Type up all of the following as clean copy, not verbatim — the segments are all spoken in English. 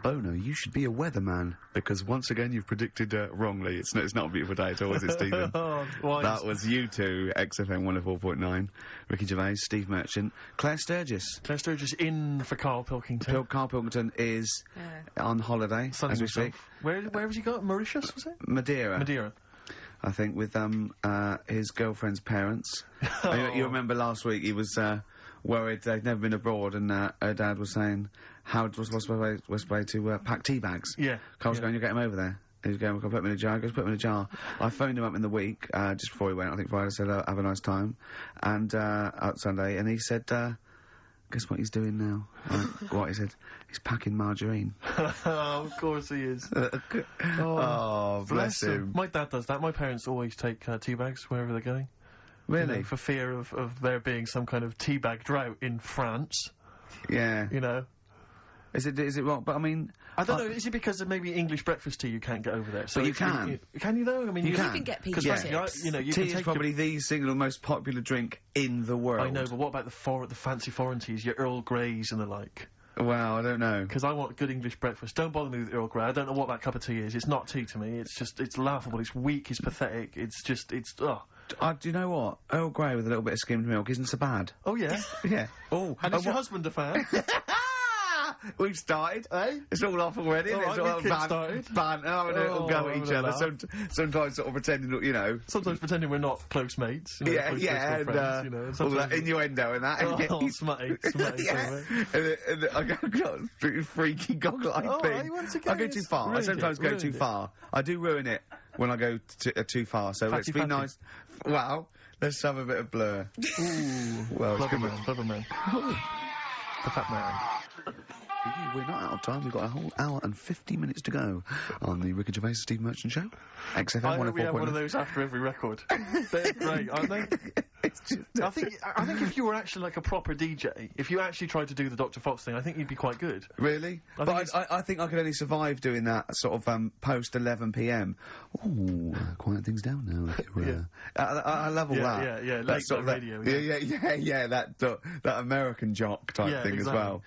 Oh no, you should be a weatherman, because once again you've predicted wrongly. It's not a beautiful day at all, is it, Stephen? That was you two, XFM 104.9. Ricky Gervais, Steve Merchant, Claire Sturgess. Claire Sturgess in for Carl Pilkington. Carl Pilkington is on holiday, as we speak. Where has he got? Mauritius, was it? Madeira. I think, with his girlfriend's parents. You remember last week he was worried they'd never been abroad, and her dad was saying, what's the way to pack tea bags? Yeah. Carl's going, you get him over there. He was going, I'll put him in a jar. He goes, put him in a jar. I phoned him up in the week, just before he went, I think Friday, said, have a nice time. And, out Sunday, and he said, guess what he's doing now? What he said? He's packing margarine. Of course he is. Oh, bless him. My dad does that. My parents always take tea bags wherever they're going. Really? You know, for fear of there being some kind of tea bag drought in France. Yeah. You know? Is it wrong? But I mean, I don't know. Is it because of maybe English breakfast tea you can't get over there? So but you can. Can you though? I mean, you can get pizza tips. You know, you tea is probably the single most popular drink in the world. I know, but what about the fancy foreign teas, your Earl Greys and the like? Well, I don't know. Because I want good English breakfast. Don't bother me with Earl Grey. I don't know what that cup of tea is. It's not tea to me. It's laughable. It's weak. It's pathetic. Do you know what? Earl Grey with a little bit of skimmed milk isn't so bad. Oh yeah? Yeah. Oh. And is your husband a fan? We've started, eh? It's all off already, isn't it? It's all go at each other. Sometimes sort of pretending, you know. Sometimes pretending we're not close mates. You know, and friends, you know. All that innuendo and that. Smutty. And I got a freaky goggle-eyed thing. I go too far. I sometimes go too far. I do ruin it when I go too far, so let's be nice. Well, let's have a bit of Blur. Ooh. Well, Clever man. The fat man. We're not out of time. We've got a whole hour and 50 minutes to go on the Ricky Gervais Steve Merchant Show. XFM 104.9. I hope we have one of those after every record. They're great, aren't they? I think if you were actually like a proper DJ, if you actually tried to do the Dr. Fox thing, I think you'd be quite good. Really? I think I could only survive doing that sort of post 11 PM. Ooh, quiet things down now. I love all that. Yeah, late sort of radio. That American jock type thing exactly. as well.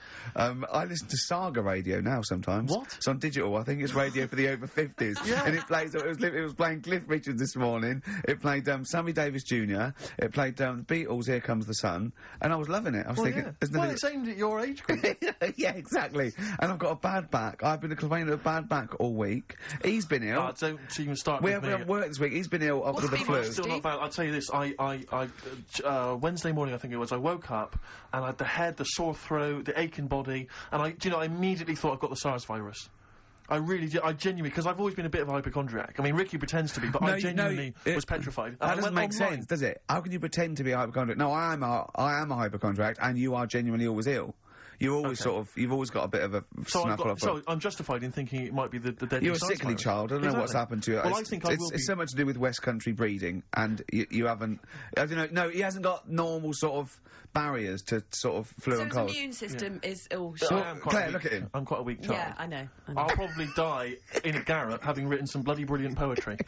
I listen to Saga radio now sometimes. What? It's on digital. I think it's radio for the over 50s. Yeah. And it plays. It was playing Cliff Richards this morning. It played Sammy Davis Jr. It played the Beatles' Here Comes the Sun, and I was loving it. I was thinking, it's aimed at your age group. Yeah, exactly. And I've got a bad back. I've been complaining of a bad back all week. He's been ill. Don't even start. We haven't worked this week. He's been ill with the flu. Still not bad. I'll tell you this. I Wednesday morning, I think it was, I woke up and I had the head, the sore throat, the aching body, and I immediately thought I've got the SARS virus. I really did. I genuinely, because I've always been a bit of a hypochondriac. I mean, Ricky pretends to be, but I genuinely was petrified. That doesn't make sense, does it? How can you pretend to be a hypochondriac? No, I am a hypochondriac, and you are genuinely always ill. You're always you've always got a bit of a snuffle. So I'm justified in thinking it might be the deadly. You're a sickly child. I don't know what's happened to you. Well, I think it's so much to do with West Country breeding, and you haven't. I don't know. No, he hasn't got normal sort of barriers to sort of flu and cold. His immune system is all. Claire, look at him. I'm quite a weak child. Yeah, I know. I'll probably die in a garret having written some bloody brilliant poetry.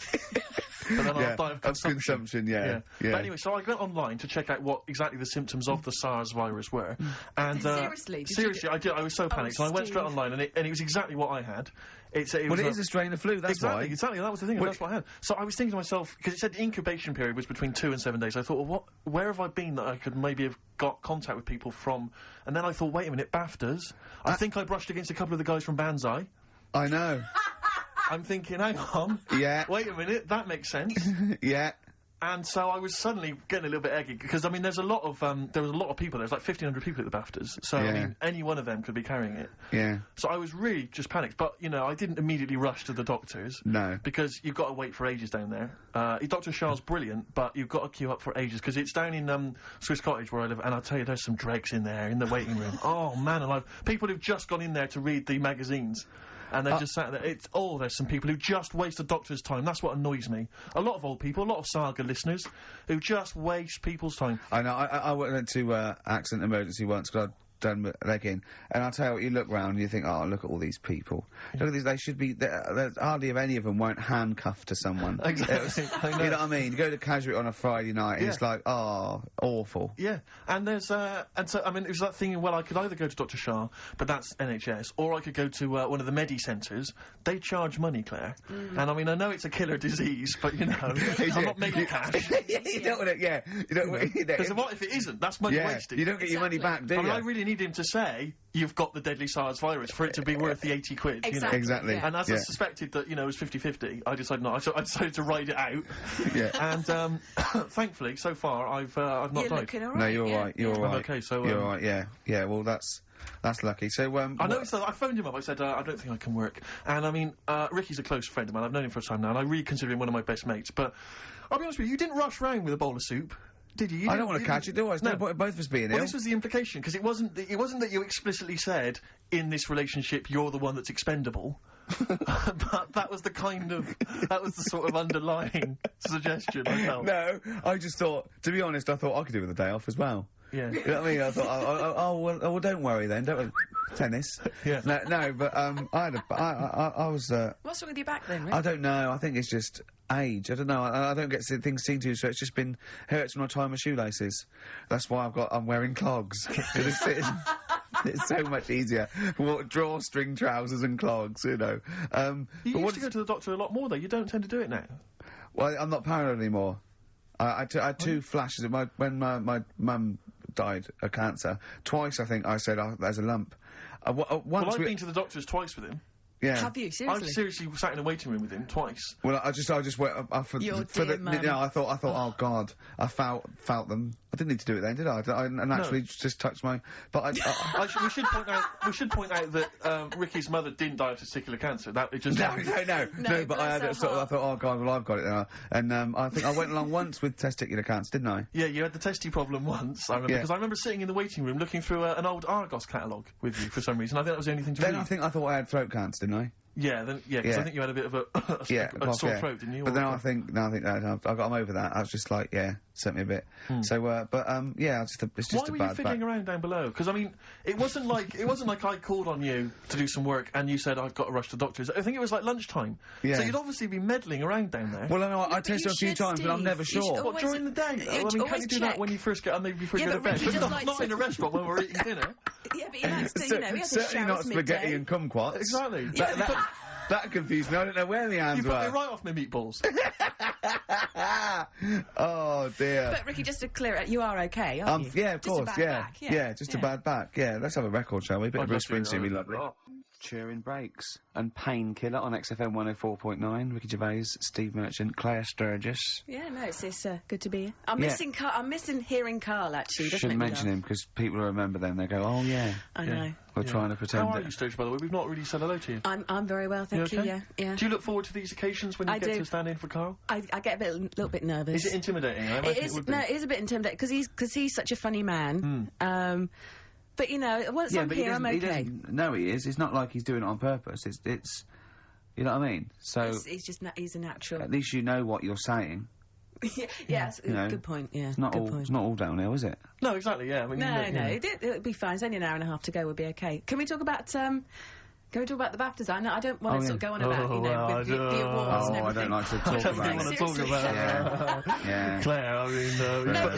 But then I'll die of consumption. Yeah. But anyway, so I went online to check out what exactly the symptoms of the SARS virus were. And seriously, I did. I was so panicked. So I went straight online, and it was exactly what I had. It is a strain of flu. That's why. Exactly. That was the thing. That's what I had. So I was thinking to myself, because it said the incubation period was between 2 and 7 days. I thought, well, where have I been that I could maybe have got contact with people from? And then I thought, wait a minute, BAFTAs. I think I brushed against a couple of the guys from Banzai. I know. I'm thinking, hang on. Yeah. Wait a minute, that makes sense. Yeah. And so I was suddenly getting a little bit eggy, because, I mean, there was a lot of people, there's like 1,500 people at the BAFTAs, so, I mean, any one of them could be carrying it. Yeah. So I was really just panicked, but, you know, I didn't immediately rush to the doctors. No. Because you've got to wait for ages down there. Dr. Shah's brilliant, but you've got to queue up for ages, because it's down in, Swiss Cottage where I live, and I'll tell you, there's some dregs in there, in the waiting room. Oh, man alive. People who've just gone in there to read the magazines. And they're just sat there. There's some people who just waste the doctor's time. That's what annoys me. A lot of old people, a lot of Saga listeners, who just waste people's time. I know. I went to accident emergency once because done with leg in. And I'll tell you what, you look round and you think, oh, look at all these people. Look at these, they should be, there's hardly of any of them weren't handcuffed to someone. Exactly. You know what I mean? You go to Casual on a Friday night and it's like, oh, awful. Yeah, and there's, and so, I mean, it was that thing, well, I could either go to Dr. Shah, but that's NHS, or I could go to, one of the Medi centres. They charge money, Claire. And I mean, I know it's a killer disease, but, you know, I'm not making cash. You don't want it, you don't want it. Because what if it isn't? That's money wasted. You don't get your money back, do you? I mean, I really need him to say, you've got the deadly SARS virus for it to be worth the 80 quid, you know? Exactly. And as I suspected that, you know, it was 50-50, I decided not. I decided to ride it out. And, thankfully, so far, I've not died. Looking all right. No, you're right, you're right. I'm okay, so, you're right, yeah, well, that's lucky. So, I noticed that I phoned him up, I said, I don't think I can work. And, I mean, Ricky's a close friend of mine, I've known him for a time now, and I really consider him one of my best mates, but I'll be honest with you, you didn't rush round with a bowl of soup. Did you? I don't want to catch it, do I? There's no point in both of us being ill. Well, this was the implication, because it wasn't that you explicitly said, in this relationship, you're the one that's expendable. But that was the sort of underlying suggestion I felt. No, I just thought, to be honest, I thought I could do with a day off as well. Yeah. You know what I mean? I thought, well, don't worry then, don't worry. Tennis. Yeah. No, but, I was, What's wrong with your back then, Rick? I don't know, I think it's just age, I don't know, I don't get things seen to, so it's just been, hurts when I tie my shoelaces. That's why I'm wearing clogs. It's so much easier. Drawstring trousers and clogs, you know. You used to go to the doctor a lot more, though. You don't tend to do it now. Well, I'm not paranoid anymore. I had two flashes when my mum died of cancer. Twice, I think, I said, oh, there's a lump. Once I've been to the doctors twice with him. Yeah. Have you? Seriously? I've seriously sat in a waiting room with him twice. Well, I just went for the mum. you know, I thought, oh God, I felt them. I didn't need to do it then, did I? I naturally just touched my. But we should point out that Ricky's mother didn't die of testicular cancer. That it just no. But I had it. I thought, oh God, well I've got it now. And I think I went along once with testicular cancer, didn't I? Yeah, you had the testy problem once. I remember because I remember sitting in the waiting room looking through an old Argos catalogue with you for some reason. I think that was the only thing to read. Then I thought I had throat cancer, didn't I? Yeah, because I think you had a bit of a sore throat, didn't you? But then I think I'm over that. I was just like, sent me a bit. So, it's just Why were you fiddling around down below? Because I mean, it wasn't like I called on you to do some work and you said I've got to rush to the doctors. I think it was like lunchtime. Yeah. So you'd obviously be meddling around down there. Well, no, I tested a few times, but I'm never sure. What, during the day? I mean, can't you do that when you first get, maybe before you go to bed? But not in a restaurant when we're eating dinner. Yeah, but he likes to, you know, he has a certainly not spaghetti and kumquats. Exactly. That confused me. I don't know where the hands were. You put me right off my meatballs. Oh dear. But Ricky, just to clear it, you are okay, aren't you? Yeah, of course. Just a bad back. Yeah, let's have a record, shall we? A bit of Bruce Springsteen, be lovely. Cheering breaks and Painkiller on XFM 104.9. Ricky Gervais, Steve Merchant, Claire Sturgess. Yeah, no, it's good to be here. I'm missing hearing Karl, actually. Shouldn't mention him, because people will remember them. They go, oh, yeah. I know. We're trying to pretend. How are you, Sturgess, by the way? We've not really said hello to you. I'm very well, thank you, okay? yeah. Do you look forward to these occasions when you get to stand in for Karl? I get a little bit nervous. Is it intimidating? I imagine it would be. No, it is a bit intimidating, because he's such a funny man. But, you know, once I'm here, I'm okay. No, he is. It's not like he's doing it on purpose. It's you know what I mean? So... He's a natural. At least you know what you're saying. Yes, good point, yeah. It's not all downhill, is it? No, exactly, yeah. I mean, no, it'll be fine. It's only an hour and a half to go, we'll be okay. Can we talk about, Can we talk about the BAFTAs? I don't want to sort of go on about, with the awards and everything. I don't like to talk about it. I don't want to talk about it. Yeah. Claire, I mean...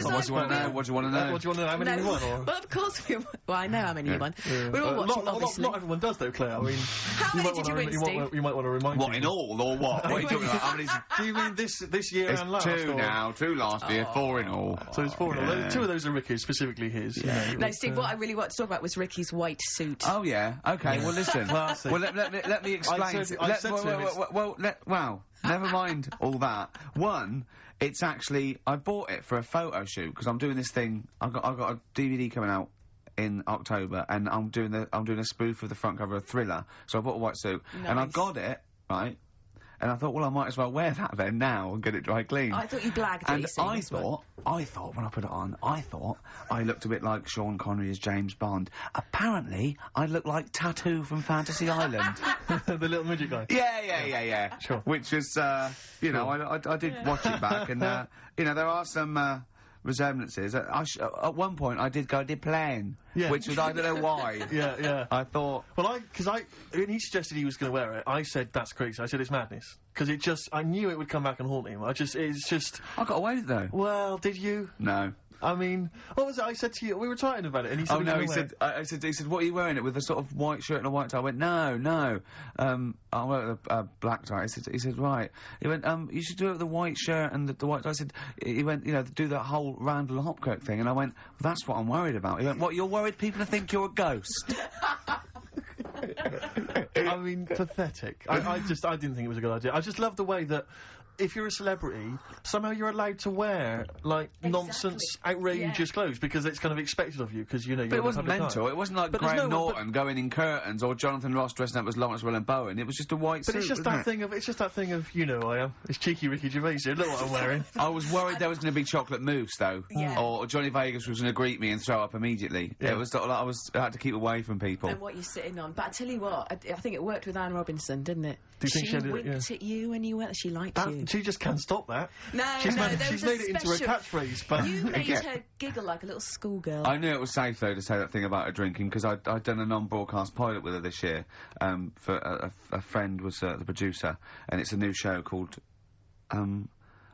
what do you want to know? What do you want to know? What do you want to know? How many you won? Or? Well, of course well, I know how many you won. We're all watching, obviously. Not everyone does, though, Claire. I mean... How many did you win, Steve? You might want to remind me. What, in all, or what? What are you talking about? How many... Do you mean this year and last? Two now. 2 last year, 4 in all. So it's 4 in all. 2 of those are Ricky's, specifically his. No, Steve, what I really want to talk about was Ricky's white suit. Oh, yeah. Okay, well, listen. Well, let me explain. Never mind all that. One, it's actually, I bought it for a photo shoot, because I'm doing this thing, I've got a DVD coming out in October, and I'm doing a spoof of the front cover of Thriller, so I bought a white suit, and I got it, right, and I thought, well, I might as well wear that then now and get it dry clean. I thought you blagged it. And I thought when I put it on, I looked a bit like Sean Connery as James Bond. Apparently, I looked like Tattoo from Fantasy Island. The little midget guy. Yeah. Sure. Which is, you know, I did watch it back, and, you know, there are some resemblances. At one point, I did plan, which was I don't know why. I thought. Well, when he suggested he was going to wear it, I said that's crazy. I said it's madness because I knew it would come back and haunt him. I got away with it though. Well, did you? No. I mean, what was it I said to you? We were talking about it, and he said, he said, what are you wearing it with? A sort of white shirt and a white tie. I went, no. I wear a black tie. He said, right. He went, you should do it with the white shirt and the white tie. He went, do that whole Randall Hopkirk thing. And I went, well, that's what I'm worried about. He went, what, you're worried people think you're a ghost? I mean, pathetic. I didn't think it was a good idea. I just love the way that if you're a celebrity, somehow you're allowed to wear, nonsense, outrageous clothes because it's kind of expected of you, because, you're But it wasn't mental. It wasn't like Graham Norton going in curtains or Jonathan Ross dressing up as Lawrence Welland-Bowen. It was just a white suit, it's just that thing of, I am. It's cheeky Ricky Gervais here. Look what I'm wearing. I was worried there was going to be chocolate mousse, though. Yeah. Or Johnny Vegas was going to greet me and throw up immediately. Yeah. It was sort of like I had to keep away from people. And what you're sitting on. But I tell you what, I think it worked with Anne Robinson, didn't it? Do you think she winked at you when you went? She liked you. She just can't stop that. No, she's made it into a catchphrase, but you made her giggle like a little schoolgirl. I knew it was safe though to say that thing about her drinking because I'd done a non-broadcast pilot with her this year. For a friend was the producer, and it's a new show called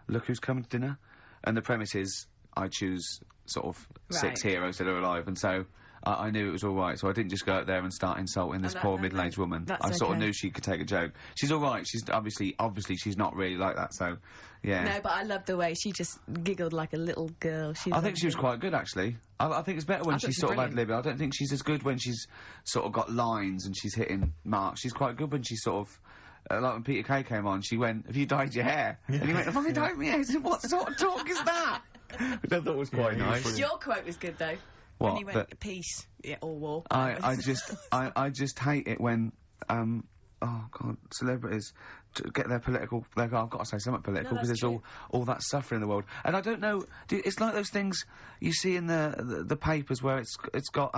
Look Who's Coming to Dinner, and the premise is I choose sort of 6 heroes that are alive, and so. I knew it was all right, so I didn't just go out there and start insulting this poor middle-aged woman. I sort of knew she could take a joke. She's all right. She's obviously she's not really like that. So, yeah. No, but I love the way she just giggled like a little girl. I think she was quite good, actually. I think it's better when she's sort of ad-libbing. I don't think she's as good when she's sort of got lines and she's hitting marks. She's quite good when she's sort of. Like when Peter Kay came on, she went, "Have you dyed your hair?" Yeah. And he went, "Have I dyed my hair?" I said, "What sort of talk is that?" Which I thought was quite nice. Your quote was good though. What? When he went, peace, or war. I just hate it when, oh God, celebrities get their political, I've got to say something political, because there's all that suffering in the world. And I don't know, it's like those things you see in the papers where it's got,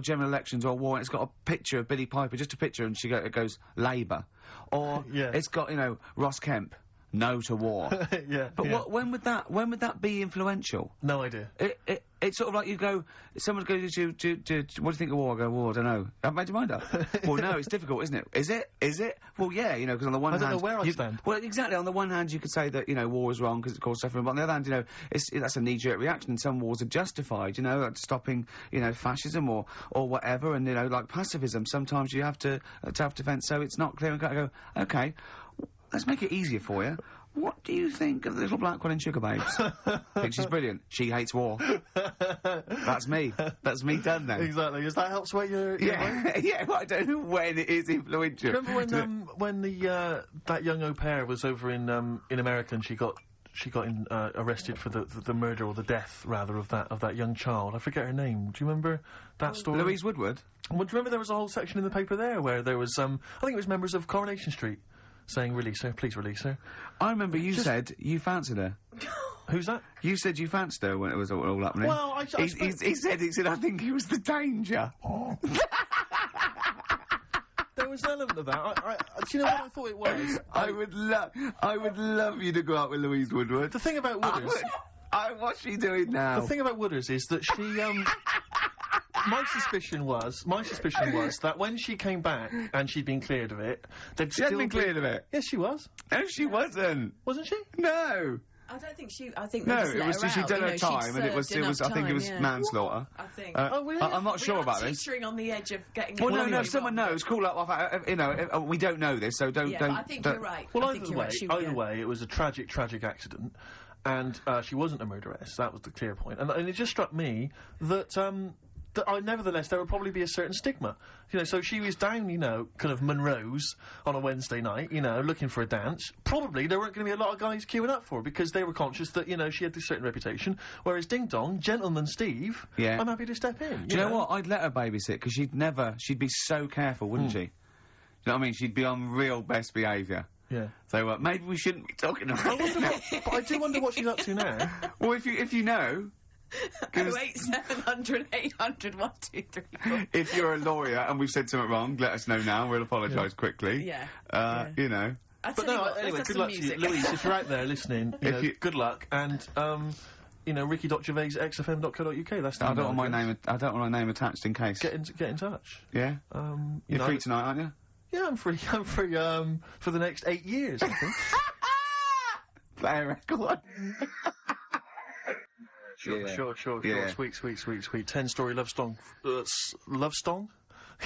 general elections or war, and it's got a picture of Billie Piper, just a picture, and it goes, Labour. Or, it's got, Ross Kemp. No to war. But when would that be influential? No idea. It's sort of like you go, someone goes to what do you think of war? I go, well, I don't know. I've made your mind up. Well, no, it's difficult, isn't it? Is it? Well, yeah, because on the one hand... I don't know where I stand. Well, exactly, on the one hand you could say that, war is wrong because it causes suffering, but on the other hand, that's a knee-jerk reaction, and some wars are justified, like stopping, fascism or whatever, and, like pacifism, sometimes you have to have defence, so it's not clear and cut. I go, okay, let's make it easier for you. What do you think of the little black one in Sugar Babes? I think she's brilliant. She hates war. That's me. That's me done then. Exactly. Does that help sway your yeah, well, I don't know when it is influential. Remember when that young au pair was over in America and she got arrested for the murder or the death rather of that young child. I forget her name. Do you remember that story? Louise Woodward. Well, do you remember there was a whole section in the paper there where there was I think it was members of Coronation Street saying, "Release her, please release her." I remember you said you fancied her. Who's that? You said you fancied her when it was all happening. Well, he said I think he was the danger. There was an element of that. Do you know what I thought it was? I would love you to go out with Louise Woodward. The thing about Wooders... what's she doing now? The thing about Wooders is that she, My suspicion was that when she came back and she'd been cleared of it, she hadn't been cleared of it. Yes, she was. No, she wasn't. Wasn't she? No. I don't think she. I think no, it was just she'd done her time, and it was. I think it was manslaughter. I think. Oh, really? I'm not sure about this. Teetering on the edge of getting. Well, no, if someone knows, call up. We don't know this, so don't. Yeah, but I think you're right. Well, either way, it was a tragic accident, and she wasn't a murderess. That was the clear point, and it just struck me that nevertheless, there would probably be a certain stigma. So she was down, kind of Monroe's on a Wednesday night, looking for a dance. Probably there weren't going to be a lot of guys queuing up for her because they were conscious that, she had this certain reputation. Whereas Ding Dong, Gentleman Steve, I'm happy to step in. Do you know what? I'd let her babysit because she'd be so careful, wouldn't she? Do you know what I mean? She'd be on real best behaviour. Yeah. So, maybe we shouldn't be talking about it. But I do wonder what she's up to now. Well, if you know... 08700 800 1234. If you're a lawyer and we've said something wrong, let us know now. We'll apologise quickly. Yeah. Anyway, good luck to you, Louise. If you're out there listening, good luck. And you know, ricky.gervais@xfm.co.uk. That's the I don't want email my address. name. I don't want my name attached in case. Get in touch. Yeah. You You're know, free tonight, aren't you? Yeah, I'm free. I'm free. For the next 8 years, I think. Play a record. Sure. Yeah. Sweet. 10-story love song. Love song?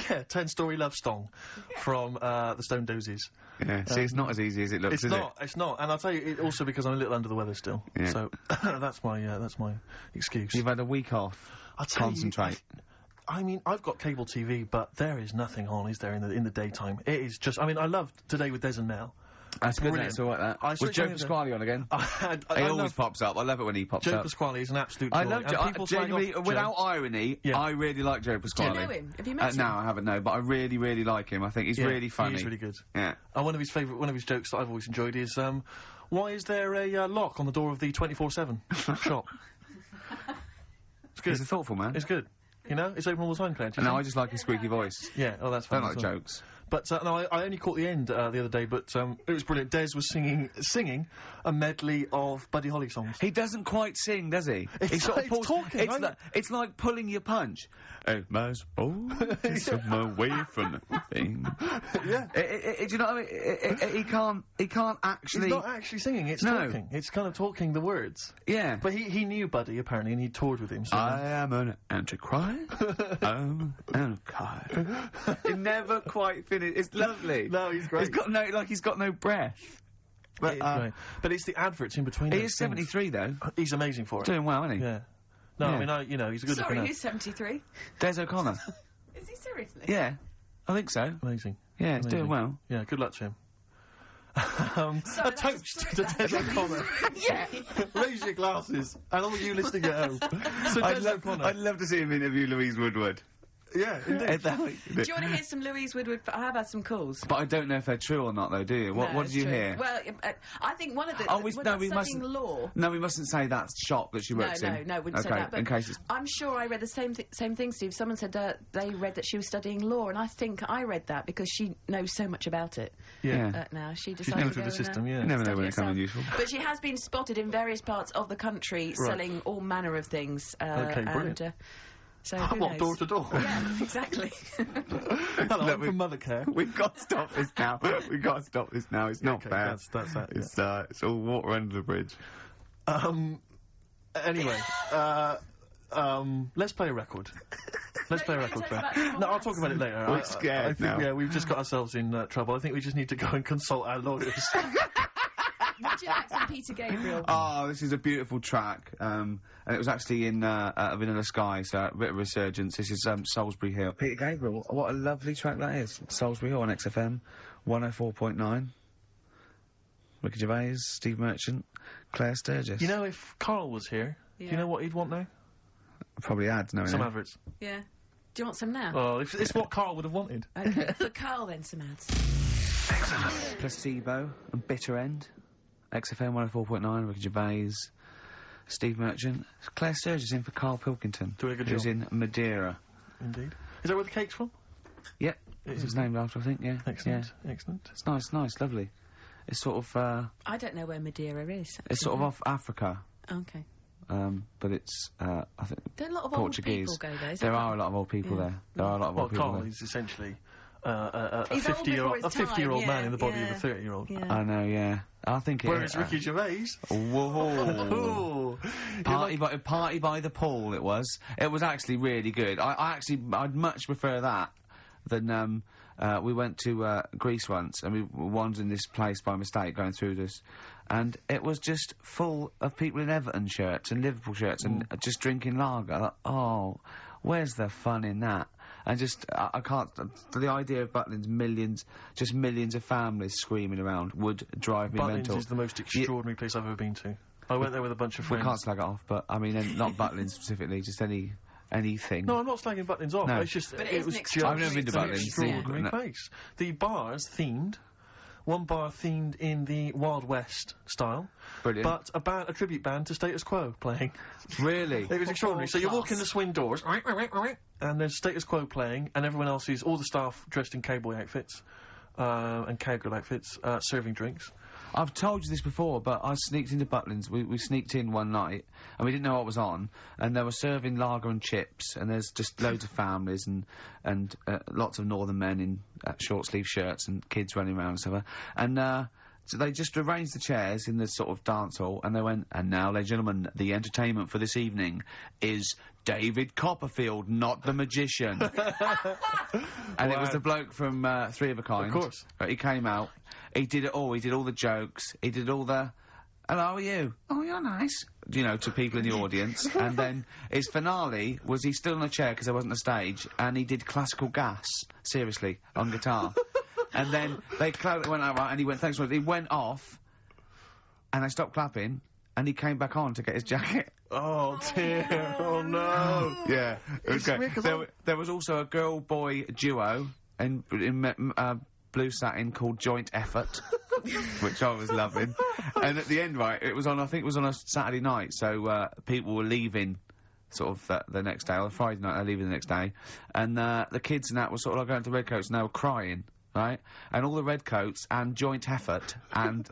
Yeah, 10-story love song from the Stone Dozes. Yeah. See, it's not as easy as it looks, is it? It's not. And I'll tell you, it also because I'm a little under the weather still. Yeah. So that's my excuse. You've had a week off. I'll tell Concentrate. I mean, I've got cable TV, but there is nothing on, is there, in the daytime? It is just. I mean, I loved Today with Des and Mel. That's good. Brilliant. That's all right. That I was switched Joe on the- Pasquale on again. I He always love pops up. I love it when he pops Joe up. Pasquale is an absolute joy. I love And Joe. people slag Genuinely, off without Joe. irony, Yeah. I really like Joe Do Pasquale. you know him? Have you met him? No, I haven't. No, but I really, really like him. I think he's Yeah, really funny. He's really good. Yeah. One of his jokes that I've always enjoyed is, why is there a lock on the door of the 24/7 shop? It's good. He's a thoughtful man. It's good. You know, it's open all the time, Claire. No, I just like his squeaky voice. Yeah, oh, that's I fine. don't like jokes. But no, I only caught the end the other day, but it was brilliant. Des was singing a medley of Buddy Holly songs. He doesn't quite sing, does he? It's He sort of it's pulls- talking, It's like pulling your punch. Oh, my boys, my way from the thing. Yeah. Do you know what I mean? He can't actually. He's not actually singing, it's No. talking. It's kind of talking the words. Yeah. But he knew Buddy, apparently, and he toured with him, so... I am an antichrist. I'm an antichrist. It never quite finished. It's lovely. No, he's great. He's got no breath. But, It's great. But it's the adverts in between he those is things. 73 though. He's amazing for it. Doing well, isn't he? Yeah. No, Yeah. I mean, he's a good Sorry, looking who's 73? Des O'Connor. Is he seriously? Yeah. I think so. Amazing. Yeah, he's doing well. Yeah, good luck to him. Sorry, A toast to Des O'Connor. Yeah. Raise your glasses. And all you listening at home. So Des O'Connor. I'd love to see him interview Louise Woodward. Yeah, indeed. Do you want to hear some Louise Woodward? I have had some calls. But I don't know if they're true or not, though, do you? What No, did it's you true. hear? Well, I think one of the... Oh, we studying mustn't. law... No, we mustn't say that shop that she works in. No, wouldn't say Okay, that. But in case it's... I'm sure I read the same thing, Steve. Someone said they read that she was studying law, and I think I read that because she knows so much about it. Yeah. Now she She's decided never to through go the system, and, yeah. You never know study when it comes in herself. useful. But she has been spotted in various parts of the country selling all manner of things. Okay, brilliant. And, so who What, knows? door to door? Yeah, exactly. Hello, I'm from Mothercare. We've got to stop this now. We've got to stop this now. It's not Okay, fair. that's that, yeah. It's all water under the bridge. Anyway, let's play a record. Let's play a record, Claire. No, I'll talk about it later. We're scared I think, now. Yeah, we've just got ourselves in trouble. I think we just need to go and consult our lawyers. Would you like some Peter Gabriel? Oh, this is a beautiful track. And it was actually in Vanilla Sky, so a bit of resurgence. This is Salisbury Hill. Peter Gabriel, what a lovely track that is. Salisbury Hill on XFM 104.9. Ricky Gervais, Steve Merchant, Claire Sturgess. You know, if Karl was here, do you know what he'd want now? Probably ads, no. Some adverts. Yeah. Do you want some now? Oh, it's what Karl would have wanted. Okay. For Karl, then, some ads. Placebo and Bitter End. XFM 104.9, Ricky Gervais, Steve Merchant. Claire Sturgess in for Karl Pilkington. Doing a good who's job. in Madeira. Indeed. Is that where the cake's from? Yep. It's named after, I think, yeah. Excellent. Yeah. Excellent. It's nice, lovely. It's sort of, I don't know where Madeira is. it's sort of off Africa. Okay. But it's, I think, There are a lot of Portuguese. old people go there. There are a lot of old people there. There are a lot of Well, old people Karl there. is essentially a He's old before his 50-year-old time, man in the body yeah. of a 30-year-old. Yeah. I know, yeah. I think it Whereas Ricky Gervais... Whoa. Ooh. Party by the pool, it was. It was actually really good. I'd much prefer that than, we went to, Greece once, and we wandered in this place by mistake going through this, and it was just full of people in Everton shirts and Liverpool shirts and just drinking lager. Like, oh, where's the fun in that? And just, I can't, the idea of Butlins, millions of families screaming around would drive me Butlins mental. is the most extraordinary place I've ever been to. I went there with a bunch of friends. We can't slag it off, but, I mean, not Butlins specifically, just anything. No, I'm not slagging Butlins off. No. It's just But it it is was an just I've never been to an Butlins. extraordinary Yeah. place. The bars themed. One bar themed in the Wild West style, Brilliant. but a tribute band to Status Quo playing. Really? It was extraordinary. So you walk in the swing doors, and there's Status Quo playing, and everyone else is all the staff dressed in cowboy outfits and cowgirl outfits, serving drinks. I've told you this before, but I sneaked into Butlins. We sneaked in one night, and we didn't know what was on, and they were serving lager and chips, and there's just loads of families and lots of northern men in short-sleeve shirts and kids running around and stuff. And, so they just arranged the chairs in the sort of dance hall, and they went, and now, ladies and gentlemen, the entertainment for this evening is David Copperfield, not the magician. And it was the bloke from Three of a Kind. Of course. He came out, he did it all, he did all the jokes, he did all the, hello, how are you? Oh, you're nice. You know, to people in the audience. And then his finale was he stood on a chair because there wasn't a stage, and he did classical gas, seriously, on guitar. And then they went out, right, and he went, thanks for it. He went off, and they stopped clapping, and he came back on to get his jacket. Oh, dear. Oh, no. Yeah. Okay. There was also a girl-boy duo in blue satin called Joint Effort, which I was loving. And at the end, right, I think it was on a Saturday night, so people were leaving sort of the next day, or Friday night, they're leaving the next day, and the kids and that were sort of like going to Redcoats, and they were crying, right? And all the Redcoats and Joint Effort, and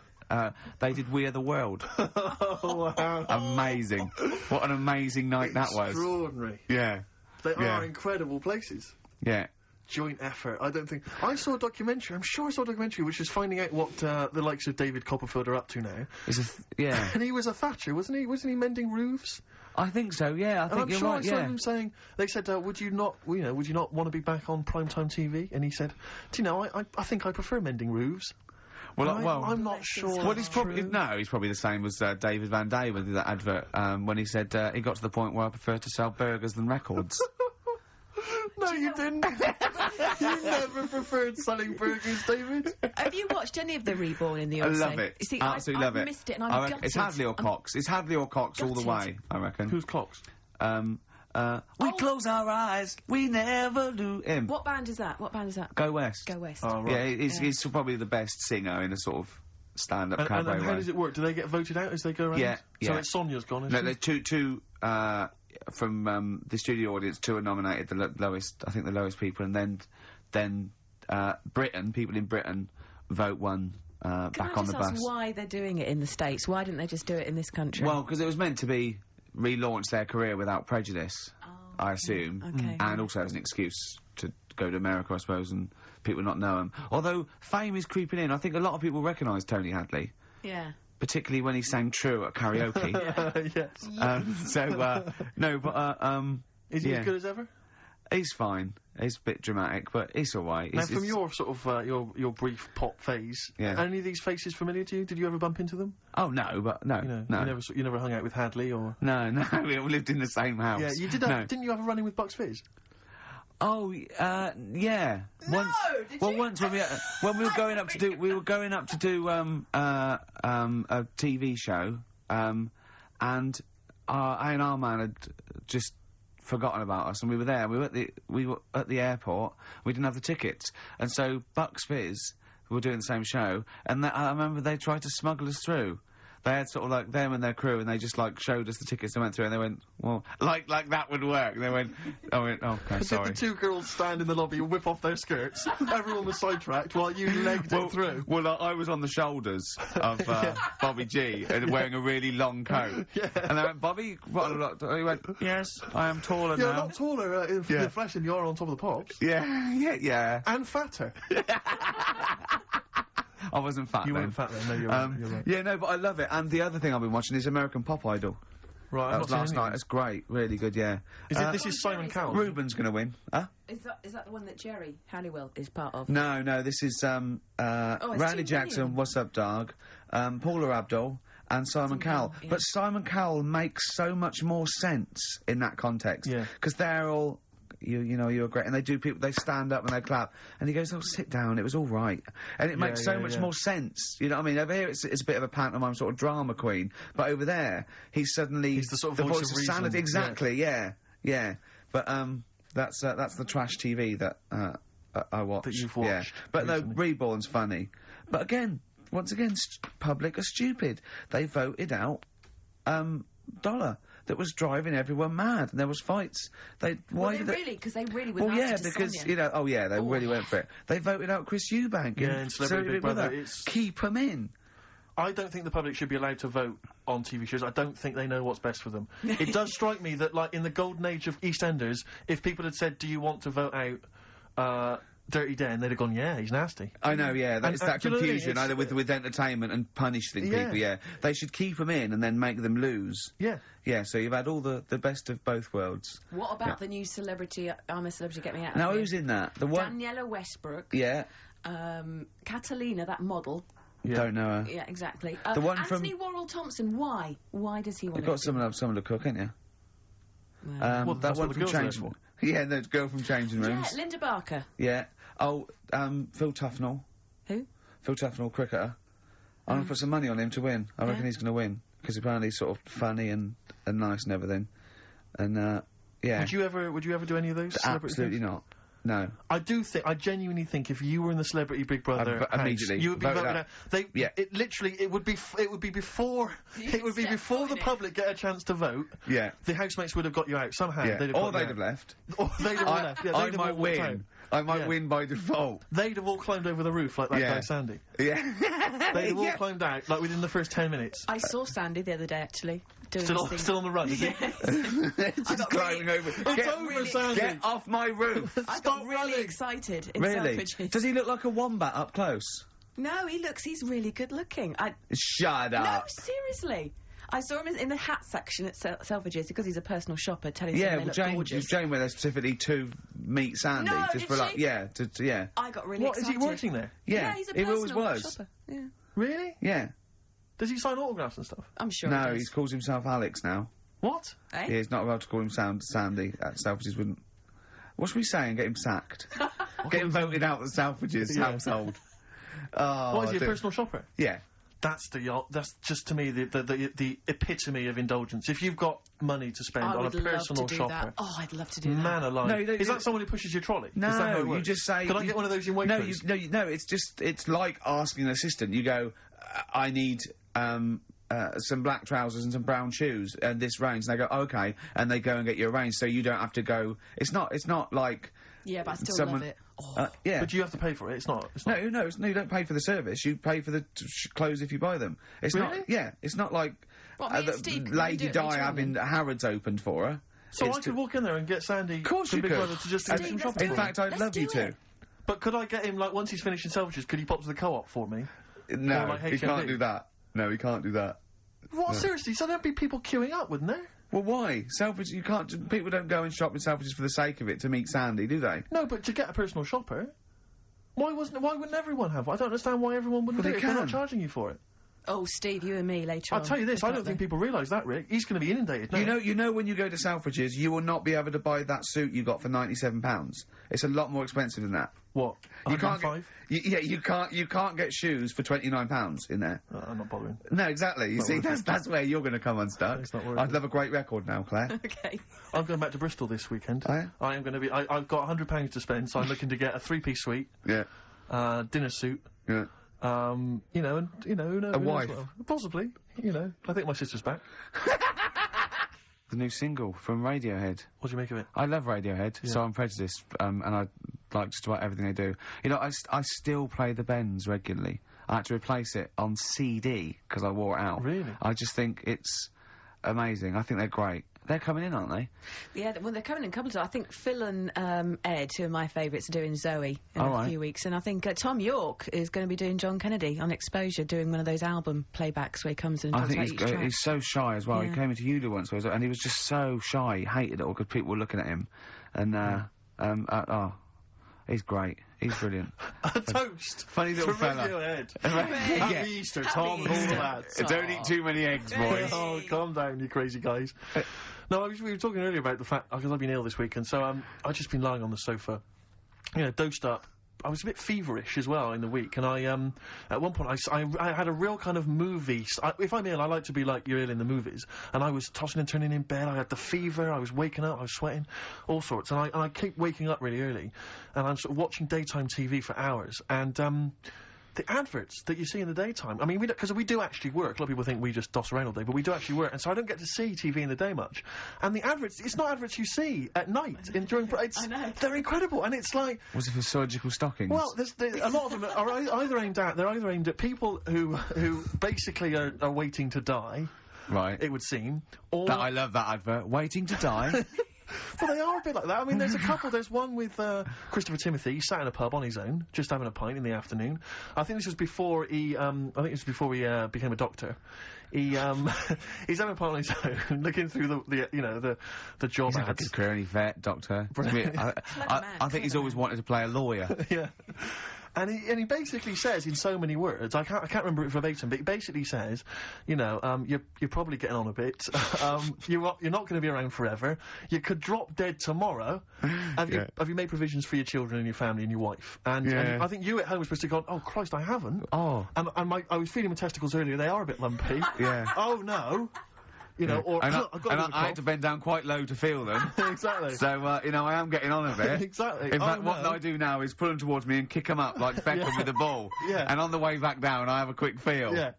they did We Are the World. Oh, wow. Amazing. What an amazing night that was. Extraordinary. Yeah. They are incredible places. Yeah. Joint Effort. I don't think... I saw a documentary, I'm sure I saw a documentary, which is finding out what the likes of David Copperfield are up to now. Yeah. And he was a thatcher, wasn't he? Wasn't he mending roofs? I think so, yeah. I think you're right, I saw him saying... They said, would you not want to be back on primetime TV? And he said, do you know, I think I prefer mending roofs. Well, I'm not sure. Well, he's probably he's probably the same as David Van Day with that advert when he said he got to the point where I prefer to sell burgers than records. No, you didn't. You never preferred selling burgers, David. Have you watched any of the Reborn in the USA? I love it. See, absolutely love it. I missed it, and I'm gutted. It's Hadley or Cox. It's Hadley or Cox all the way, I reckon. Who's Cox? We close our eyes, we never do him. What band is that? Go West. Go West. Oh, right. Yeah, he's probably the best singer in a sort of stand-up cabaret and how does it work? Do they get voted out as they go around? Yeah. So like Sonia's gone, isn't No, there's two from the studio audience, two are nominated, the lowest, I think the lowest people, and then Britain, people in Britain vote one back on the bus. Can I just ask why they're doing it in the States? Why didn't they just do it in this country? Well, because it was meant to be relaunch their career without prejudice, I assume, and also as an excuse to go to America, I suppose, and people not know him. Although fame is creeping in, I think a lot of people recognise Tony Hadley. Yeah. Particularly when he sang True at karaoke. Yes. No, but, is he as good as ever? He's fine. He's a bit dramatic, but he's alright. Now, from your sort of, your brief pop phase, are any of these faces familiar to you? Did you ever bump into them? Oh, no, but no, no. You never hung out with Hadley, or...? No, we all lived in the same house. Yeah, you did have, didn't you have a run-in with Bucks Fizz? Oh, yeah. Once, once when we were going up to do, a TV show, and A&R man had just forgotten about us, and we were there, we were at the airport, we didn't have the tickets, and so Bucks Fizz were doing the same show, and I remember they tried to smuggle us through. They had sort of like them and their crew, and they just like showed us the tickets. They went through, and they went, "Well, like that would work." And they went, "Okay, sorry." Did the two girls stand in the lobby and whip off their skirts? Everyone was sidetracked while you legged it through. Well, I was on the shoulders of Bobby G and wearing a really long coat. Yeah. And they went, "Bobby, what a lot?" He went, "Yes, I am taller now." You're not taller in the flesh than you are on top of the pops. Yeah. And fatter. I wasn't fat then. You weren't fat then, no, you're right. Yeah, no, but I love it. And the other thing I've been watching is American Pop Idol. Right, that was last night. It's great, really good, yeah. This is Simon Cowell? Ruben's gonna win. Huh? Is that the one that Jerry Halliwell is part of? No, this is, Randy Jackson, What's Up, Dog, Paula Abdul, and Simon Cowell. Yeah. But Simon Cowell makes so much more sense in that context. Yeah. Because they're all... You know, you're great, and they stand up and they clap, and he goes, "Oh, sit down, it was all right," and it makes so much more sense. You know what I mean? Over here, it's a bit of a pantomime sort of drama queen, but over there, he's the sort of voice of sanity. Exactly, yeah. But that's the trash TV that I watch. That you've watched. Yeah, but no, Reborn's funny. But again, once again, public are stupid. They voted out Dollar. That was driving everyone mad, and there was fights. Because they really were. Well, yeah, because you know, they really went for it. They voted out Chris Eubank. Yeah, and Celebrity Big Brother. Keep him in. I don't think the public should be allowed to vote on TV shows. I don't think they know what's best for them. It does strike me that, like, in the golden age of EastEnders, if people had said, do you want to vote out, Dirty Den, they'd have gone, yeah, he's nasty. I know, yeah, it's that confusion, either with entertainment and punishing people, yeah. They should keep them in and then make them lose. Yeah. Yeah, so you've had all the best of both worlds. What about the new celebrity, I'm a Celebrity, Get Me Out? Now, who's in that? The one... Daniela Westbrook. Yeah. Catalina, that model. Yeah. Don't know her. Yeah, exactly. The one Anthony Worrell Thompson, why? Why does he want to... You've got someone to cook, ain't you? Well, that one from Changing... Yeah, the girl from Changing Rooms. Yeah, Linda Barker. Yeah. Oh, Phil Tufnell. Who? Phil Tufnell, cricketer. I'm gonna put some money on him to win. I reckon he's gonna win. Because apparently he's sort of funny and nice and everything. And, yeah. Would you ever do any of those? Absolutely not. No. I genuinely think if you were in the Celebrity Big Brother house, immediately you would be voted out. It would be before the public get a chance to vote. Yeah. The housemates would have got you out somehow. Yeah. They'd have left. Or they'd have left. Yeah, I might win. I might win by default. They'd have all climbed over the roof like that guy Sandy. Yeah. They'd have all climbed out like within the first 10 minutes. I saw Sandy the other day actually. Still on the run, is he? Just climbing over. It's over, Sandy. Get off my roof. I got really excited in Really? Selfridges. Does he look like a wombat up close? No, he's really good looking. Shut No, up. seriously. I saw him in the hat section at Selfridges because he's a personal shopper telling someone they look gorgeous. Jane went there specifically to meet Sandy. No, just did for she? Yeah. I got really What, excited. is he working there? Yeah, he's a he personal always was. shopper. Yeah. Really? Yeah. Does he sign autographs and stuff? I'm sure No, he he calls himself Alex now. What? Eh? Yeah, he's not allowed to call him Sandy. Selfridges wouldn't. What should we say and get him sacked? Get him voted out of the Selfridges household. Oh, What, is he a personal shopper? Yeah. That's just to me the epitome of indulgence. If you've got money to spend on a personal shopper, that. Oh, I'd love to do that. Man alive! No, is that someone who pushes your trolley? No, is that how it works? you just say. Can I get one of those in Waitrose? No. It's like asking an assistant. You go, I need some black trousers and some brown shoes and this range. And they go, okay, and they go and get you a range, so you don't have to go. It's not like. Yeah, but I still love it. Oh. Yeah. But you have to pay for it. It's not. No, you don't pay for the service. You pay for the clothes if you buy them. It's really? not. Yeah, it's not like Steve, Lady Di having Harrods opened for her. So I could walk in there and get Sandy from Big Brother to just do some shopping. In fact, I'd love you to. But could I get him, like, once he's finished in Selfridges, could he pop to the Co-op for me? No, like he can't do that. No, he can't do that. What? No. Seriously? So there'd be people queuing up, wouldn't there? Well, why? Selfridges, you can't. People don't go and shop in Selfridges for the sake of it to meet Sandy, do they? No, but to get a personal shopper, why wouldn't everyone have? I don't understand why everyone wouldn't do it if they're not charging you for it. Oh, Steve, you and me later on. I'll tell you this, I don't think people realise that, Rick. He's going to be inundated now. You know when you go to Selfridges, you will not be able to buy that suit you got for £97. It's a lot more expensive than that. What? You can't get, you can't get shoes for £29 in there. I'm not bothering. No, exactly. You see, that's where you're going to come unstuck. It's not worth I'd love a great record now, Claire. Okay. I'm going back to Bristol this weekend. Oh, yeah? I am going to be. I've got £100 to spend, so I'm looking to get a 3-piece suite. Yeah. Dinner suit. Yeah. Who knows? A wife. Well. Possibly. I think my sister's back. The new single from Radiohead. What do you make of it? I love Radiohead, so I'm prejudiced, and I like just about everything they do. I still play the Bends regularly. I had to replace it on CD because I wore it out. Really? I just think it's amazing. I think they're great. They're coming in, aren't they? Yeah, well, they're coming in a couple of times. I think Phil and Ed, two of my favourites, are doing Zoe in a few weeks. And I think Tom York is going to be doing John Kennedy on Exposure, doing one of those album playbacks where he comes in and talks about each track. He's so shy as well. Yeah. He came into Ulu once, and he was just so shy. He hated it all because people were looking at him. And, he's great. He's brilliant. A toast. Funny little fella. Radiohead. Happy Easter, Tom, and all of that. Don't eat too many eggs, boys. Oh, calm down, you crazy guys. No, we were talking earlier about the fact, because I've been ill this week, and so I've just been lying on the sofa, dosed up. I was a bit feverish as well in the week, and I, at one point, I had a real kind of movie. If I'm ill, I like to be like you're ill in the movies, and I was tossing and turning in bed. I had the fever. I was waking up. I was sweating, all sorts, and I keep waking up really early, and I'm sort of watching daytime TV for hours, and the adverts that you see in the daytime. I mean, because we do actually work. A lot of people think we just doss around all day, but we do actually work, and so I don't get to see TV in the day much. And the adverts, it's not adverts you see at night during. I know. They're incredible, and it's like. Was it for surgical stockings? Well, a lot of them are either aimed at people who basically are waiting to die. Right. It would seem. Or I love that advert. Waiting to die. Well, they are a bit like that. I mean, there's a couple. There's one with Christopher Timothy. He sat in a pub on his own, just having a pint in the afternoon. I think this was before he. Became a doctor. He's having a pint on his own, looking through the job He's ads. had a good career, any vet, doctor. I think he's always wanted to play a lawyer. Yeah. And he basically says in so many words, I can't remember it verbatim, but he basically says, you're probably getting on a bit. You're not going to be around forever. You could drop dead tomorrow. Have you made provisions for your children and your family and your wife? And I think you at home were supposed to go, oh Christ, I haven't. Oh. And I was feeling my testicles earlier. They are a bit lumpy. Yeah. Oh no. I had to bend down quite low to feel them. Exactly. So, I am getting on a bit. Exactly. In fact, what I do now is pull them towards me and kick them up like Beckham with the ball. Yeah. And on the way back down, I have a quick feel. Yeah.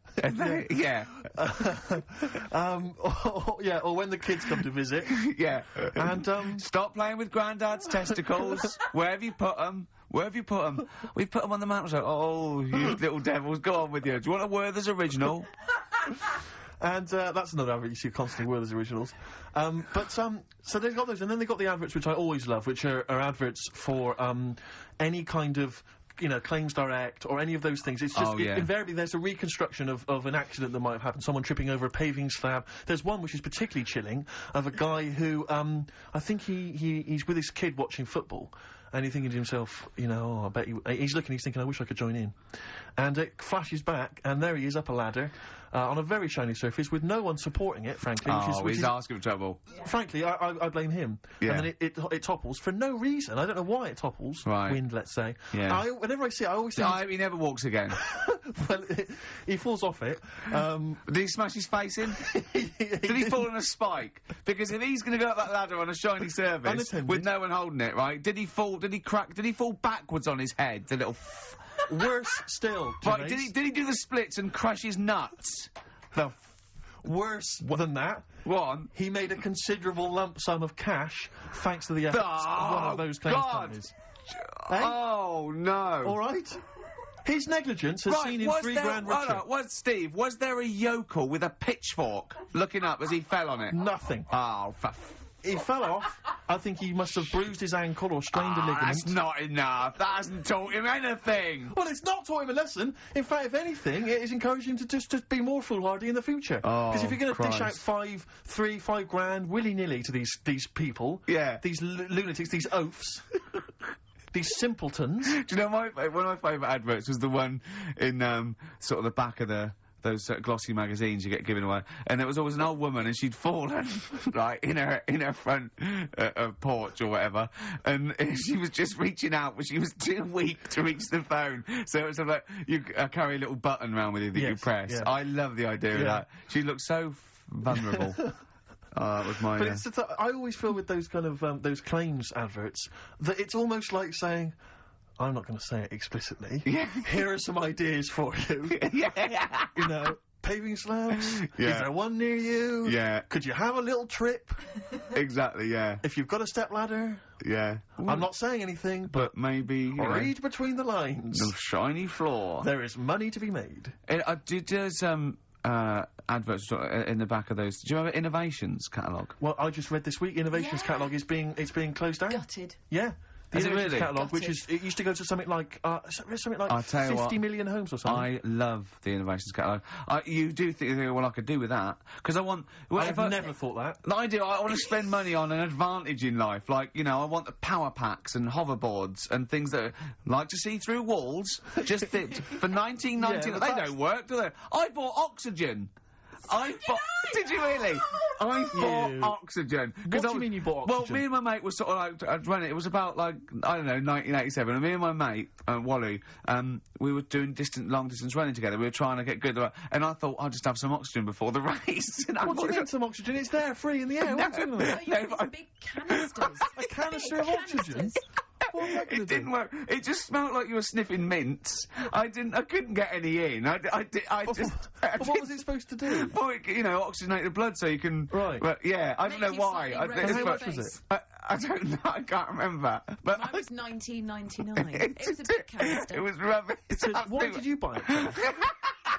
Or when the kids come to visit. Yeah. And, stop playing with Grandad's testicles. Where have you put them? Where have you put them? We've put them on the mantel. Oh, you little devils, go on with you. Do you want a Werther's original? And that's another advert you see constantly, Werther's originals. So they've got those, and then they've got the adverts which I always love, which are adverts for any kind of Claims Direct or any of those things. It's just invariably there's a reconstruction of an accident that might have happened. Someone tripping over a paving slab. There's one which is particularly chilling of a guy who I think he's with his kid watching football. And he's thinking to himself, I bet he's thinking, I wish I could join in. And it flashes back, and there he is up a ladder, on a very shiny surface with no one supporting it, frankly. He's asking for trouble. Frankly, I blame him. Yeah. And then it topples for no reason. I don't know why it topples. Right. Wind, let's say. Yeah. Whenever I see it, I always think... I hope he never walks again. Well, he falls off it. Did he smash his face in? Did he fall on a spike? Because if he's going to go up that ladder on a shiny surface with no one holding it, right? Did he fall backwards on his head? The little... Worse still, Right, did he do the splits and crush his nuts? Worse than that. One. He made a considerable lump sum of cash thanks to the efforts of one of those claims companies. Oh, no. All right. His negligence has seen him £3 richer. Steve, was there a yokel with a pitchfork looking up as he fell on it? Nothing. Oh, he fell off. I think he must have bruised his ankle or strained a ligament. That's not enough. That hasn't taught him anything. Well, it's not taught him a lesson. In fact, if anything, it has encouraged him to be more foolhardy in the future. Because if you're going to dish out £5 willy-nilly to these people, these lunatics, these oafs, these simpletons. Do you know one of my favourite adverts was the one in sort of the back of those glossy magazines you get given away, and there was always an old woman, and she'd fallen right in her front porch or whatever, and she was just reaching out, but she was too weak to reach the phone. So it was sort of like you carry a little button around with you that you press. Yeah. I love the idea of that. She looked so vulnerable. It was my. But it's I always feel with those kind of those claims adverts that it's almost like saying, I'm not going to say it explicitly. Yeah. Here are some ideas for you. Yeah. Paving slabs. Yeah. Is there one near you? Yeah. Could you have a little trip? Exactly, yeah. If you've got a stepladder. Yeah. I'm not saying anything, but maybe, read between the lines. The shiny floor. There is money to be made. There's adverts in the back of those. Do you remember Innovations catalogue? Well, I just read this week, Innovations catalogue is being closed down. Gutted. Yeah. The Innovations catalogue, Gutted. which it used to go to something like 50 million homes or something. I love the Innovations catalogue. You do think, well, I could do with that, because I want... I've never thought that. I do. I want to spend money on an advantage in life, like, I want the power packs and hoverboards and things that like to see through walls, just for 1990. They don't work, do they? I bought oxygen. Did you really? I bought oxygen. What do you mean you bought oxygen? Well, me and my mate were sort of like, it was about like, I don't know, 1987, and me and my mate, Wally, we were doing long distance running together. We were trying to get good, and I thought, I'll just have some oxygen before the race. What do you mean some oxygen? It's there, free in the air. What are you talking about? Big canisters. A canister of oxygen? It didn't work. It just smelled like you were sniffing mints. I couldn't get any in. What was it supposed to do? Well, you know, oxygenate the blood so you can... Right. But, yeah, I don't know why. How much was it? I don't know, I can't remember. But mine was $19.99. It was a big canister. It was rubbish. Why did you buy it, Karl?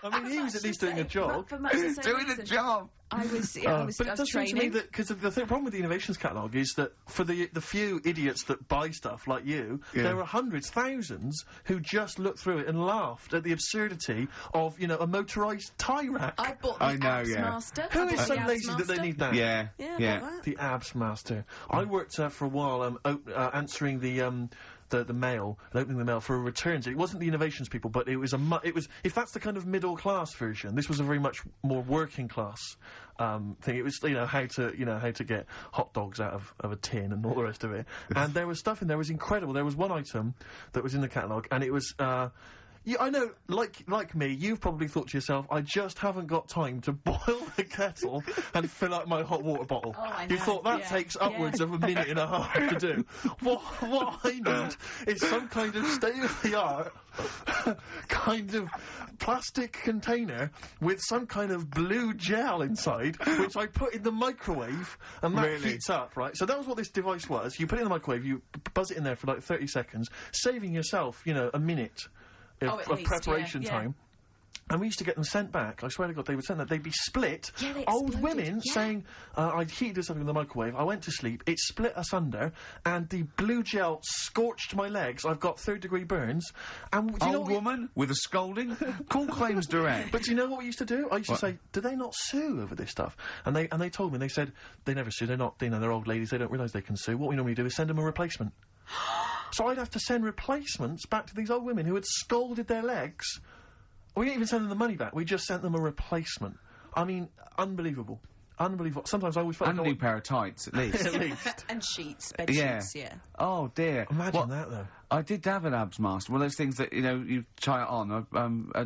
I mean, he was at least doing a job. For much the same Doing reason. a job. I was But it does seem to me training. that, because the problem with the innovations catalogue is that for the few idiots that buy stuff like you, there are hundreds, thousands who just looked through it and laughed at the absurdity of, you know, a motorised tie rack. I bought the Abs Master. Who is so lazy that they need that? Yeah. I bought that. The Abs Master. I worked for a while answering the mail, and opening the mail for a returns. It wasn't the innovations people, but it was if that's the kind of middle class version, this was a very much more working class thing. It was, you know, how to get hot dogs out of a tin and all the rest of it. And there was stuff in there was incredible. There was one item that was in the catalogue, and it was yeah, I know, like me, you've probably thought to yourself, I just haven't got time to boil the kettle and fill up my hot water bottle. Oh, I You know. thought that takes upwards of a minute and a half to do. What I need is some kind of state-of-the-art kind of plastic container with some kind of blue gel inside, which I put in the microwave, and that heats up, right? So that was what this device was. You put it in the microwave, you buzz it in there for like 30 seconds, saving yourself, you know, a minute of preparation time. And we used to get them sent back. I swear to God, they would send that. They'd be split. Yeah, they Old exploded, women saying, I'd heated something in the microwave, I went to sleep, it split asunder, and the blue gel scorched my legs. I've got third-degree burns. And do you know Old woman with a scolding? Call claims direct. But do you know what we used to do? I used to say, do they not sue over this stuff? And they told me, they said, they never sue, they're not, you know, they're old ladies, they don't realise they can sue. What we normally do is send them a replacement. So I'd have to send replacements back to these old women who had scalded their legs. We didn't even send them the money back, we just sent them a replacement. I mean, unbelievable. Unbelievable. Sometimes I always felt and a new pair of tights, at least. At least. And sheets, bed sheets, yeah. Oh, dear. Imagine that, though. I did have an Abs Master, one of those things that, you know, you try it on.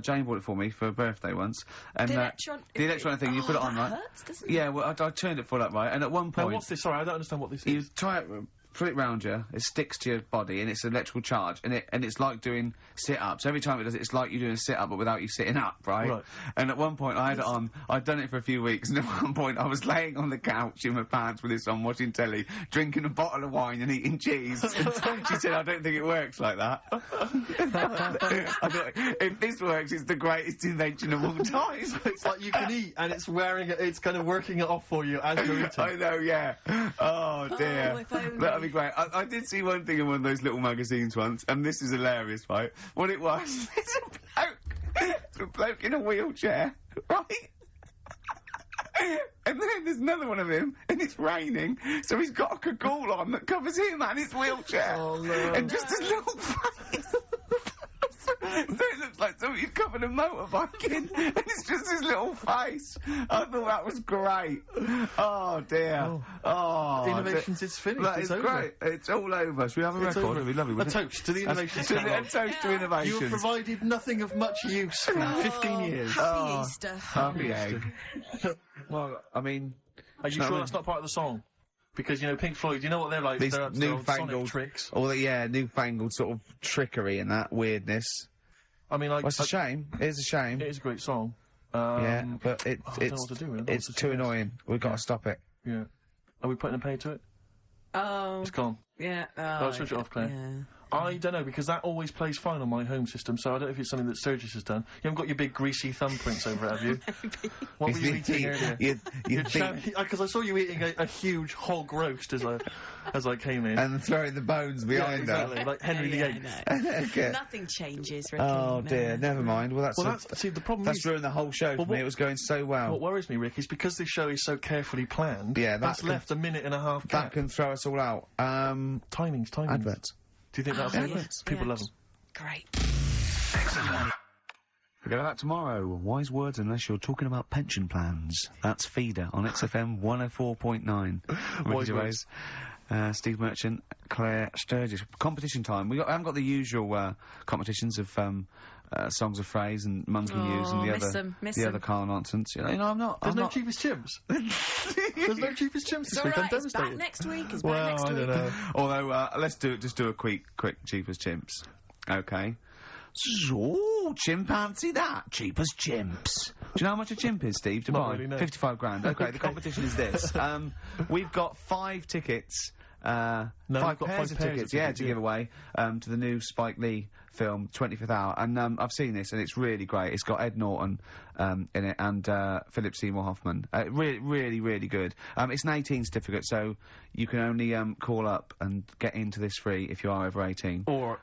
Jane bought it for me for a birthday once. And The electronic thing, you put it on, right? Hurts, doesn't it? Yeah, well, I turned it full up, right? And at one point... Now, what's this? Sorry, I don't understand what this You is. try it... Put it round you, it sticks to your body, and it's an electrical charge, and it's like doing sit-ups. Every time it does it, it's like you're doing a sit-up, but without you sitting up, right? And at one point, I had it on, I'd done it for a few weeks, and at one point, I was laying on the couch in my pants with this on, watching telly, drinking a bottle of wine and eating cheese. She said, I don't think it works like that. I thought, if this works, it's the greatest invention of all time. So it's like you can eat, and it's it's kind of working it off for you as you're eating. I know, yeah. Oh, dear. Oh, if only. That'd be great. I did see one thing in one of those little magazines once, and this is hilarious, right? What it was, it's a bloke in a wheelchair, right? And then there's another one of him, and it's raining, so he's got a cagoule on that covers him and his wheelchair. Oh, no. And just his little face. So it looks like somebody's covered a motorbike in, and it's just his little face. I thought that was great. Oh, dear. Oh. Innovations is finished. That it's is over. great. It's all over. Should we have a record? Over. It'd be lovely, A wouldn't it? toast to the innovations. A catalogue. toast to You innovations. have provided nothing of much use for 15 years. Happy Easter. Happy egg. Well, I mean... Are you sure that's not part of the song? Because, you know, Pink Floyd, you know what they're like? These They're up to their old sonic newfangled tricks. All the, newfangled sort of trickery and that weirdness. I mean, like... Well, it's a shame. It is a shame. It is a great song. Yeah, but I don't know what to do with it. it's too annoying. We've got to stop it. Yeah. Are we putting a pay to it? Oh. It's gone. Yeah. I'll switch it off, Claire. Yeah. I don't know, because that always plays fine on my home system, so I don't know if it's something that Sturgess has done. You haven't got your big greasy thumbprints over it, have you? What were you eating earlier? Because I saw you eating a huge hog roast as I came in. And throwing the bones behind exactly, like Henry VIII. Okay. Nothing changes, Ricky. Oh dear, never mind. Well, see, the problem that's is... ruined the whole show for me. It was going so well. What worries me, Rick, is because this show is so carefully planned, that's left a minute and a half gap. That can throw us all out. Timings. Adverts. Do you think that'll be yes. People love them. Great. We'll go to that tomorrow. Wise words unless you're talking about pension plans. That's Feeder on XFM 104.9. Ricky Gervais, Steve Merchant, Claire Sturgess. Competition time. I haven't got the usual competitions of Songs of Phrase and Monkey News and the other Karl nonsense. You know, I'm not. There's no Cheapest Chimps. There's no Cheapest Chimps this week. I'm devastated. It's back next week. It's back next week. I don't know. Although, let's do a quick Cheapest Chimps. Okay. So, chimpanzee that. Cheapest Chimps. Do you know how much a chimp is, Steve, to buy? Really, no. 55 grand. Okay, the competition is this. We've got 5 tickets. Five pairs of tickets, to give away to the new Spike Lee film 25th Hour, and I've seen this and it's really great. It's got Ed Norton in it and Philip Seymour Hoffman. Really good. It's an 18 certificate, so you can only call up and get into this free if you are over 18. Or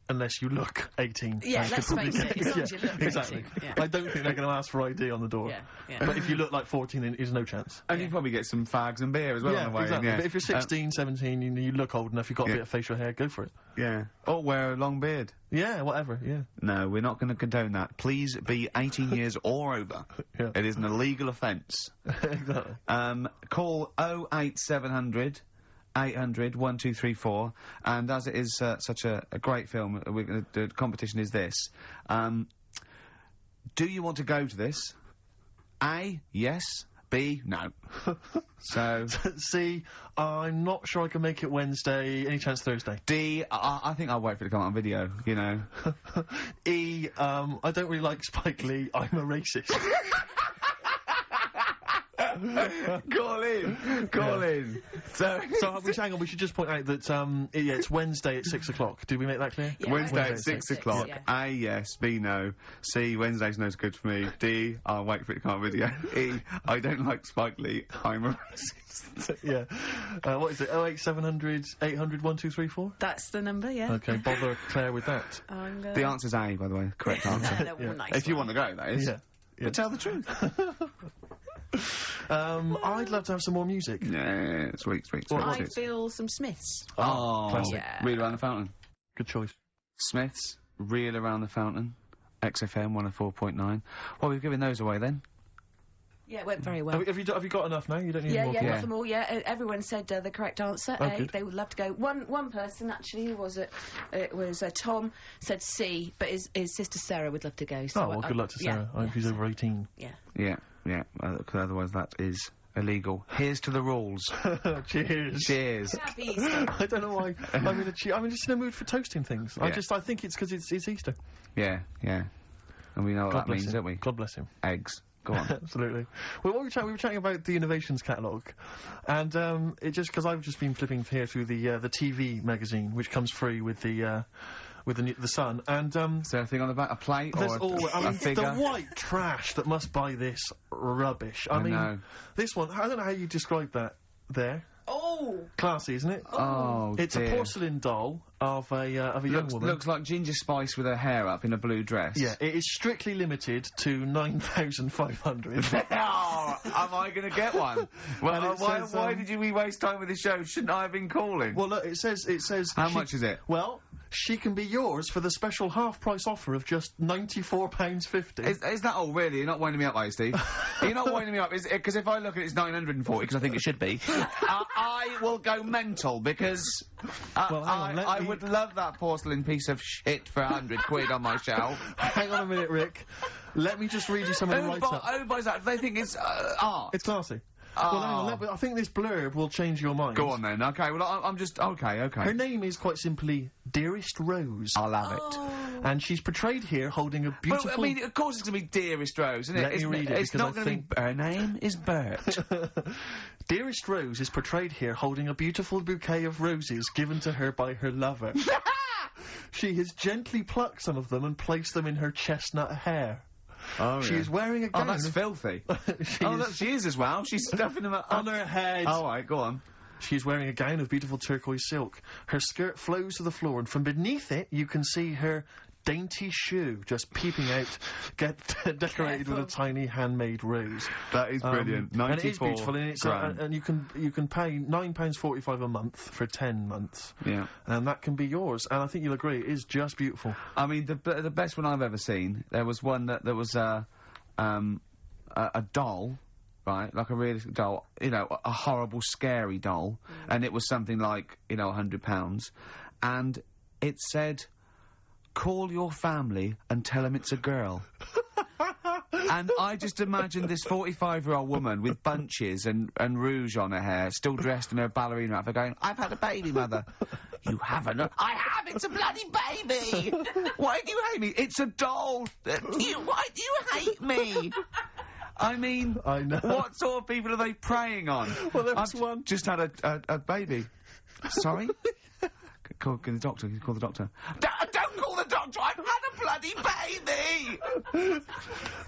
unless you look 18. Yeah, let's face it, as long as you look 18. Exactly. Yeah. I don't think they're going to ask for ID on the door. Yeah. But if you look like 14, then there's no chance. And you probably get some fags and beer as well on the way. Exactly. But if you're 16, 17, you look old enough, you've got a bit of facial hair, go for it. Yeah. Or wear a long beard. Yeah, whatever, yeah. No, we're not going to condone that. Please be 18 years or over. Yeah. It is an illegal offence. Exactly. Call 08700 800 1234, and as it is such a great film, we're going to do the competition is this. Do you want to go to this? A, yes. B, no. So C, I'm not sure I can make it Wednesday. Any chance Thursday? D, I think I'll wait for it to come out on video, you know. E, I don't really like Spike Lee. I'm a racist. Call in. So hang on, we should just point out that, it's Wednesday at 6 o'clock. Did we make that clear? Yeah, Wednesday at 6 o'clock. Yeah. A, yes. B, no. C, Wednesday's no good for me. D, I'll wait for it to come on video. E, I don't like Spike Lee. I'm a racist. Yeah. What is it? 08700 800 1234? That's the number, yeah. Okay, bother Claire with that. The answer's A, by the way. Correct answer. Nice if you want to go, that is. Yeah. But tell the truth. I'd love to have some more music. Yeah, sweet. I feel some Smiths. Oh, classic. Yeah. Reel Around the Fountain. Good choice. Smiths, Reel Around the Fountain, XFM 104.9. Well, we've given those away then. Yeah, it went very well. Have you got enough now? You don't need more. Yeah, got them all. Yeah, everyone said the correct answer. They would love to go. One person actually, who was it? It was Tom said C, but his sister Sarah would love to go. So good luck to Sarah. I hope she's over 18. Yeah. Otherwise, that is illegal. Here's to the rules. Cheers. Happy Easter. I don't know why. I'm just in a mood for toasting things. I think it's because it's Easter. Yeah. And we know what that means, don't we? God bless him. Eggs. Go on. Absolutely. Well, we were chatting about the Innovations catalogue, and it just because I've just been flipping here through the TV magazine, which comes free with the Sun, and is there anything on the back? A plate or a figure? The white trash that must buy this rubbish. I mean, this one. I don't know how you describe that. There. Oh, classy, isn't it? Oh, it's dear. a porcelain doll of a young woman. Looks like Ginger Spice with her hair up in a blue dress. Yeah, it is strictly limited to 9,500. Oh, am I going to get one? Well, why did we waste time with this show? Shouldn't I have been calling? Well, look, it says. How much is it? Well, she can be yours for the special half-price offer of just £94.50. Is that all, really? You're not winding me up, are you, Steve? You're not winding me up, because if I look at it, it's 940, because I think it should be. I will go mental, because I would love that porcelain piece of shit for £100 on my shelf. Hang on a minute, Rick. Let me just read you some of the write-up. Who buys that? They think it's art. It's classy. Well, hang on, I think this blurb will change your mind. Go on then. Okay, well, I'm just... Okay. Her name is quite simply Dearest Rose. I'll have it. And she's portrayed here holding a beautiful... Well, I mean, of course it's going to be Dearest Rose, isn't it? Let me read it, it's not going to be... Her name is Bert. Dearest Rose is portrayed here holding a beautiful bouquet of roses given to her by her lover. She has gently plucked some of them and placed them in her chestnut hair. Oh, she is wearing a gown. Oh, that's filthy. She is as well. She's stuffing them up on her head. All right, go on. She's wearing a gown of beautiful turquoise silk. Her skirt flows to the floor, and from beneath it, you can see her dainty shoe just peeping out, decorated with a tiny handmade rose. That is brilliant. 94 and it is beautiful, and it's and you can pay £9.45 a month for 10 months. Yeah, and that can be yours. And I think you'll agree, it is just beautiful. I mean, the best one I've ever seen. There was one that was a doll. Right, like a realistic doll, you know, a horrible, scary doll, and it was something like, you know, £100, and it said, call your family and tell them it's a girl. And I just imagined this 45-year-old woman with bunches and rouge on her hair, still dressed in her ballerina outfit, going, I've had a baby, Mother. You haven't. I have! It's a bloody baby! Why do you hate me? It's a doll! Why do you hate me? I mean, I know. What sort of people are they preying on? Well, there was one. Just had a baby. Sorry? Call the doctor. Call the doctor. Don't call the doctor! I've had a bloody baby!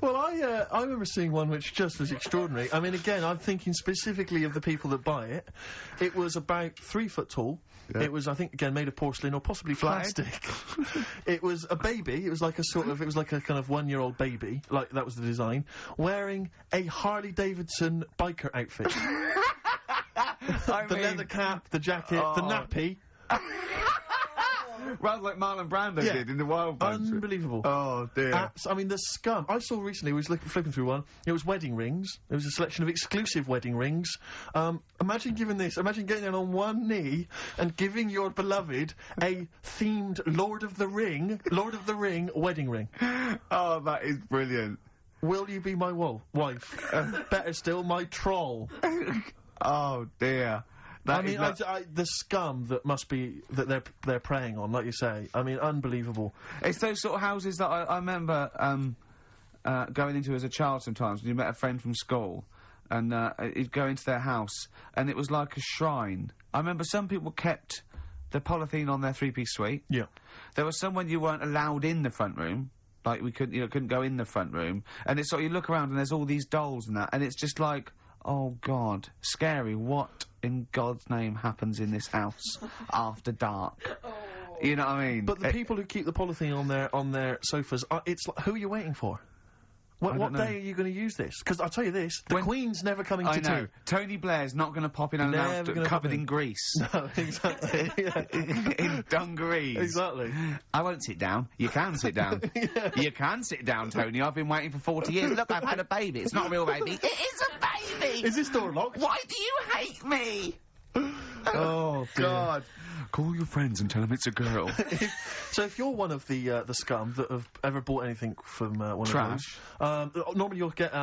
Well, I remember seeing one which just was extraordinary. I mean, again, I'm thinking specifically of the people that buy it. It was about 3 foot tall. Yeah. It was, I think, again, made of porcelain or possibly plastic. It was a baby. It was like a kind of 1-year-old baby. Like, that was the design. Wearing a Harley Davidson biker outfit. The leather cap, the jacket, the nappy. Rather like Marlon Brando did in The Wild Bunch. Unbelievable. Oh, dear. I mean, the scum. I saw recently, I was flipping through one, it was wedding rings. It was a selection of exclusive wedding rings. Imagine getting down on one knee and giving your beloved a themed Lord of the Ring wedding ring. Oh, that is brilliant. Will you be my wife? Better still, my troll. Oh, dear. The scum that must be that they're preying on, like you say. I mean, unbelievable. It's those sort of houses that I remember going into as a child sometimes when you met a friend from school, and you'd go into their house and it was like a shrine. I remember some people kept the polythene on their 3-piece suite. Yeah. There was some when you weren't allowed in the front room. Like couldn't go in the front room, and it's sort of, you look around and there's all these dolls and that, and it's just like, oh God, scary. What in God's name happens in this house after dark? You know what I mean? But the people who keep the polythene on their sofas, it's like, who are you waiting for? What day are you going to use this? Because I'll tell you this, the Queen's never coming to tea. Tony Blair's not going to pop in unannounced, covered in grease. No, exactly. In dungarees. Exactly. I won't sit down. You can sit down. Yeah. You can sit down, Tony. I've been waiting for 40 years. Look, I've had a baby. It's not a real baby. It is a baby! Is this door locked? Why do you hate me? Oh, dear. God. Call your friends and tell them it's a girl. So if you're one of the scum that have ever bought anything from one Trash. of those, normally you'll get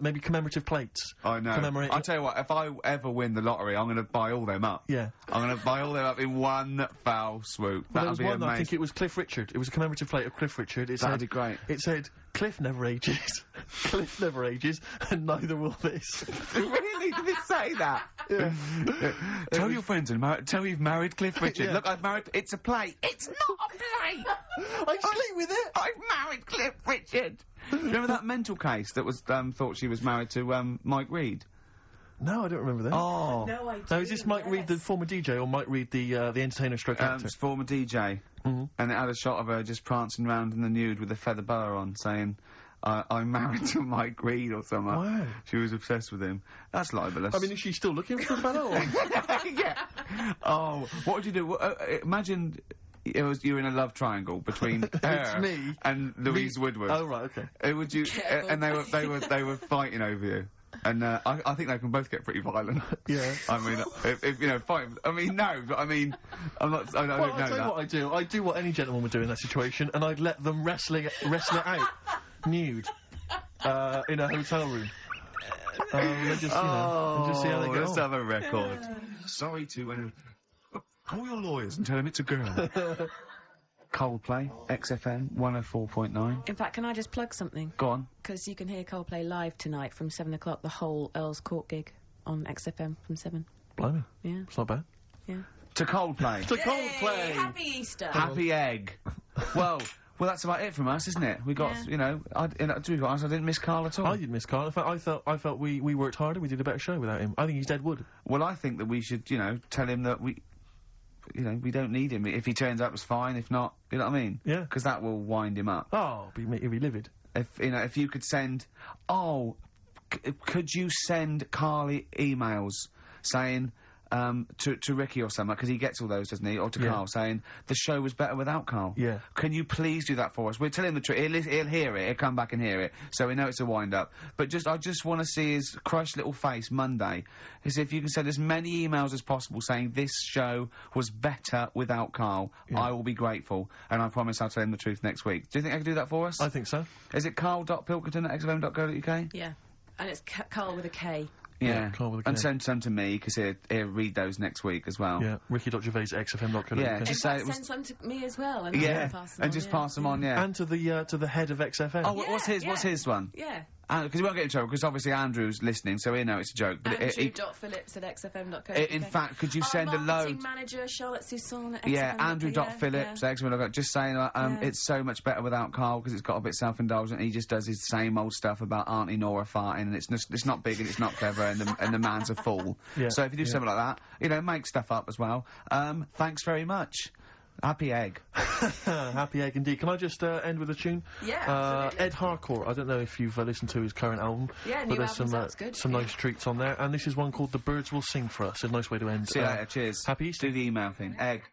maybe commemorative plates. I know. I'll tell you what, if I ever win the lottery, I'm going to buy all them up. Yeah. I'm going to buy all them up in one foul swoop. Well, That'd be one, amazing. I think it was Cliff Richard. It was a commemorative plate of Cliff Richard. That'd be great. It said, Cliff never ages. Cliff never ages, and neither will this. Really? Did it say that? Yeah. Tell your friends and tell you've married Cliff Richard. Yeah. Look, I've married... It's a plate. It's not a plate! I sleep with it! I've married Cliff Richard! Remember that mental case that was, thought she was married to, Mike Reed? No, I don't remember that. Oh. No, I do. Now, is this Mike Reed, the former DJ, or Mike Reed, the entertainer stroke actor? Former DJ. Mm-hmm. And it had a shot of her just prancing around in the nude with a feather boa on, saying, I'm married to Mike Reed or something. Wow. She was obsessed with him. That's libelous. I mean, is she still looking for a fellow? Yeah. Oh, what would you do? Imagine you're in a love triangle between her me and Louise Woodward. Oh, right, okay. Would you? And they were fighting over you. And I think they can both get pretty violent. Yeah. I mean, if you know, fight. I mean, no, but I mean, I'm not. I don't know I'll tell you what I do. I do what any gentleman would do in that situation, and I'd let them wrestle it out, nude, in a hotel room. Just, just see how they go. Let's have a record. Sorry to call your lawyers and tell them it's a girl. Coldplay, XFM 104.9. In fact, can I just plug something? Go on. Because you can hear Coldplay live tonight from 7 o'clock, the whole Earl's Court gig on XFM from 7. Blimey. Yeah. It's not bad. Yeah. To Coldplay. To Coldplay! Happy Easter! Happy egg. Well, that's about it from us, isn't it? We got, to be honest, I didn't miss Karl at all. I didn't miss Karl. In fact, I felt we worked harder, we did a better show without him. I think he's dead wood. Well, I think that we should, tell him that we don't need him. If he turns up, it's fine. If not, you know what I mean? Yeah. Because that will wind him up. Oh, he'd be livid. If you could send... Oh, could you send Carly emails saying, to Ricky or something, because he gets all those, doesn't he? Or to Karl, saying the show was better without Karl. Yeah. Can you please do that for us? We're telling him the truth. He'll hear it. He'll come back and hear it. So we know it's a wind-up. But I just want to see his crushed little face Monday. Is if you can send as many emails as possible saying this show was better without Karl, I will be grateful. And I promise I'll tell him the truth next week. Do you think I can do that for us? I think so. Is it karl.pilkington@xfm.co.uk? Yeah. And it's Karl with a K. Yeah, Karl with a K. And send some to me, because he'll read those next week as well. Yeah, Ricky.Gervais@xfm.co.uk. Yeah, just say send some to me as well. And pass them and on, just pass them on, And to the head of XFM. Oh, what's his one? Yeah. Because he won't get in trouble, because obviously Andrew's listening, so he'll know it's a joke. But Andrew.phillips@xfm.co.uk. In fact, could you send a load... marketing manager, Charlotte Susan at XFM. Yeah, Andrew.phillips@xfm.co.uk. Just saying, it's so much better without Karl, because it's got a bit self-indulgent. He just does his same old stuff about Auntie Nora farting, and it's not big and it's not clever, and the man's a fool. Yeah. So if you do something like that, you know, make stuff up as well. Thanks very much. Happy egg. Happy egg indeed. Can I just end with a tune? Yeah, absolutely. Ed Harcourt. I don't know if you've listened to his current album. Yeah, but there's some nice treats on there. And this is one called The Birds Will Sing For Us. A nice way to end. See you later. Cheers. Happy Easter. Do the email thing. Egg.